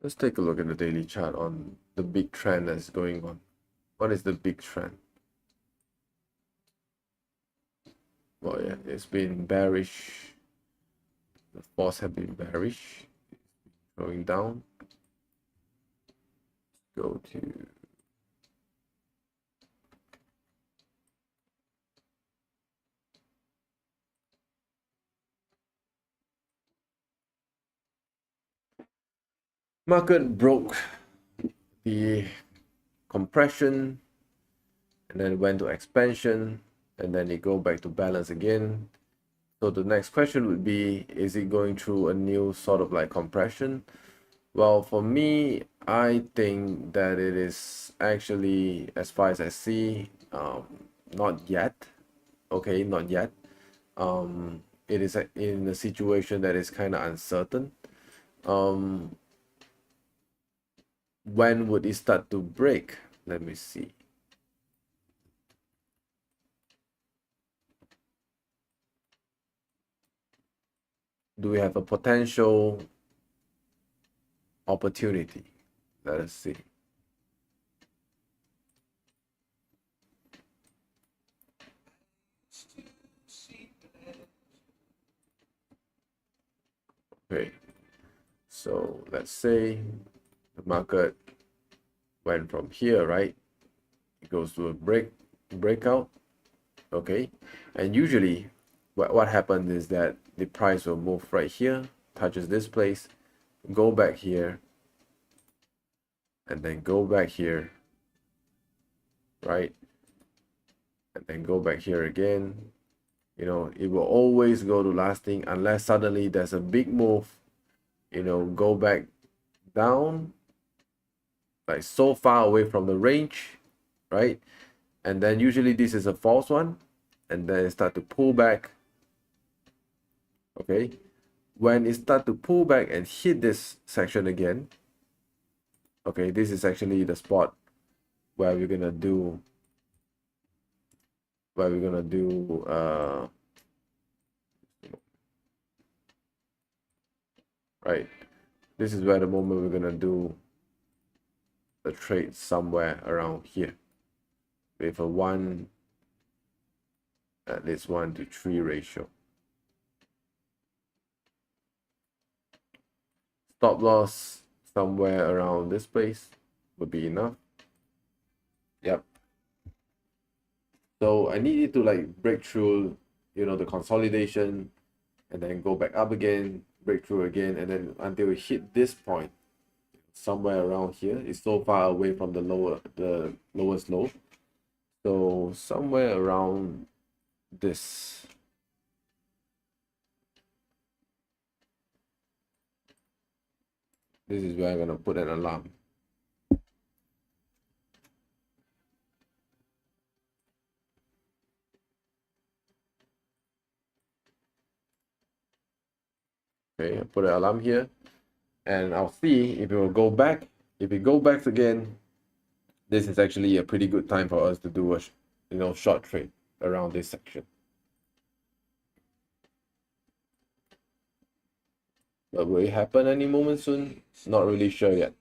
Let's take a look at the daily chart on the big trend that's going on. What is the big trend? Well, yeah, it's been bearish. The falls have been bearish, going down. Go to market broke the compression and then went to expansion, and then it go back to balance again. So the next question would be, is it going through a new sort of like compression? Well, for me, I think that it is actually, as far as I see, not yet. Okay, not yet. It is in a situation that is kind of uncertain. When would it start to break? Let me see. Do we have a potential opportunity? Let us see. Okay, so let's say the market went from here, right? It goes to a breakout. Okay, and usually what happens is that the price will move right here, touches this place, go back here, and then go back here, right? And then go back here again. It will always go to last thing unless suddenly there's a big move, go back down, like so far away from the range, right? And then usually this is a false one, and then it start to pull back. Okay, when it start to pull back and hit this section again, okay, this is actually the spot where we're gonna do right, this is where the moment we're gonna do a trade somewhere around here with a 1, at least 1-to-3 ratio. Stop loss somewhere around this place would be enough. Yep. So I need it to like break through, the consolidation, and then go back up again, break through again, and then until we hit this point, somewhere around here. It's so far away from the lowest low. So somewhere around this. This is where I'm gonna put an alarm. Okay, I put an alarm here, and I'll see if it will go back. If it go back again, this is actually a pretty good time for us to do a short trade around this section. But will it happen any moment soon? Not really sure yet.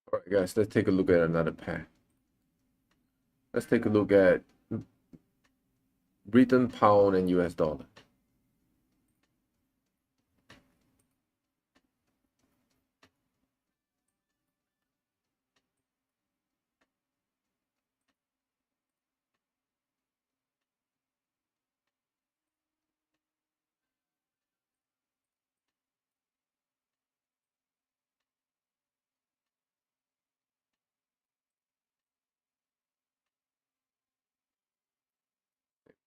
All right, guys, let's take a look at another pair. Let's take a look at Britain pound and US dollar.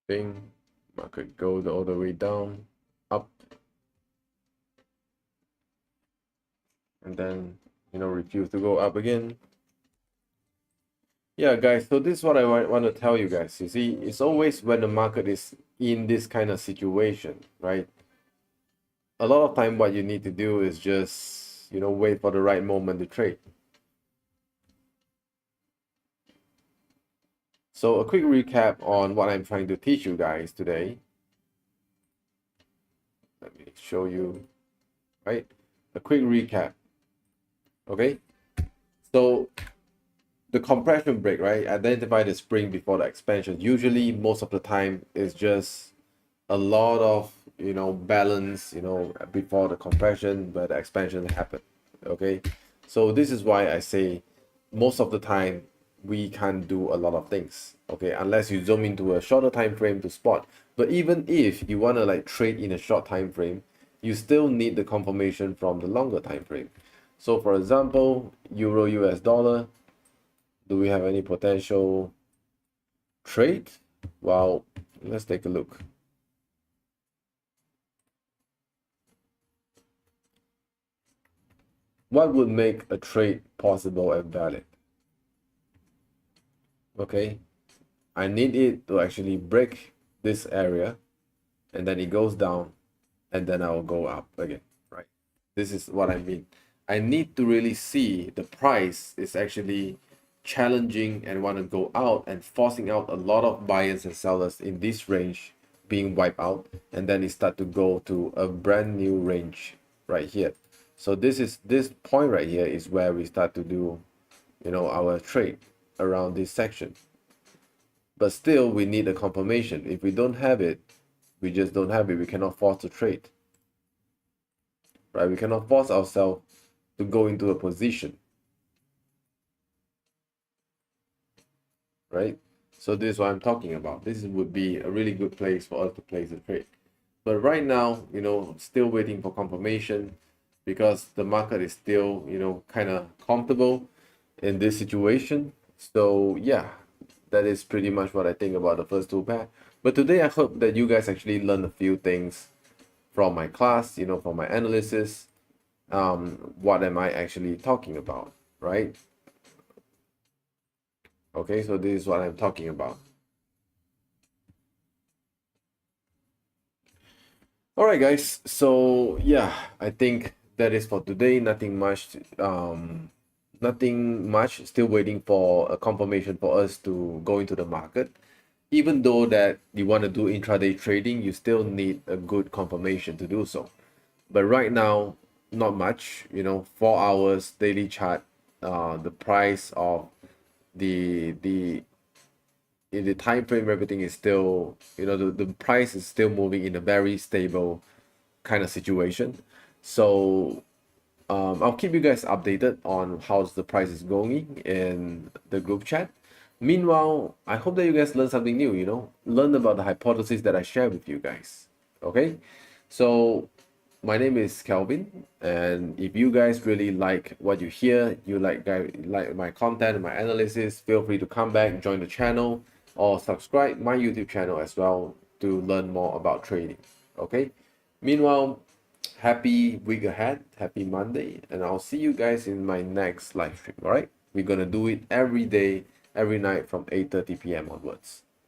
Thing, market goes all the way down, up, and then refuse to go up again. Yeah, guys, so this is what I want to tell you guys. You see, it's always when the market is in this kind of situation, right? A lot of time what you need to do is just wait for the right moment to trade. So a quick recap on what I'm trying to teach you guys today. Let me show you, right? A quick recap. Okay, so the compression break, right? Identify the spring before the expansion. Usually, most of the time, is just a lot of balance, before the compression, but the expansion happen. Okay, so this is why I say most of the time we can't do a lot of things. Okay, unless you zoom into a shorter time frame to spot. But even if you want to like trade in a short time frame, you still need the confirmation from the longer time frame. So for example, Euro US dollar, do we have any potential trade? Well, let's take a look. What would make a trade possible and valid? Okay, I need it to actually break this area, and then it goes down, and then I'll go up again, right? This is what I mean. I need to really see the price is actually challenging and want to go out and forcing out a lot of buyers and sellers in this range being wiped out, and then it start to go to a brand new range right here. So this point right here is where we start to do our trade around this section. But still we need a confirmation. If we don't have it, we just don't have it. We cannot force the trade, right? We cannot force ourselves to go into a position, right? So this is what I'm talking about. This would be a really good place for us to place a trade. But right now, still waiting for confirmation because the market is still, kind of comfortable in this situation. So yeah, that is pretty much what I think about the first two pair. But today I hope that you guys actually learn a few things from my class, from my analysis. What am I actually talking about, right? Okay, so this is what I'm talking about. All right, guys. So yeah, I think that is for today. Nothing much. Nothing much. Still waiting for a confirmation for us to go into the market. Even though that you want to do intraday trading, you still need a good confirmation to do so. But right now, not much. 4 hours daily chart. The price of the in the time frame, everything is still, the price is still moving in a very stable kind of situation. So I'll keep you guys updated on how the price is going in the group chat. Meanwhile, I hope that you guys learn something new, learn about the hypothesis that I share with you guys. Okay, so my name is Kelvin, and if you guys really like what you hear, you like my content, my analysis, feel free to come back, join the channel, or subscribe my YouTube channel as well to learn more about trading. Okay. Meanwhile, happy week ahead, happy Monday, and I'll see you guys in my next live stream. All right, we're gonna do it every day, every night from 8:30 p.m. onwards.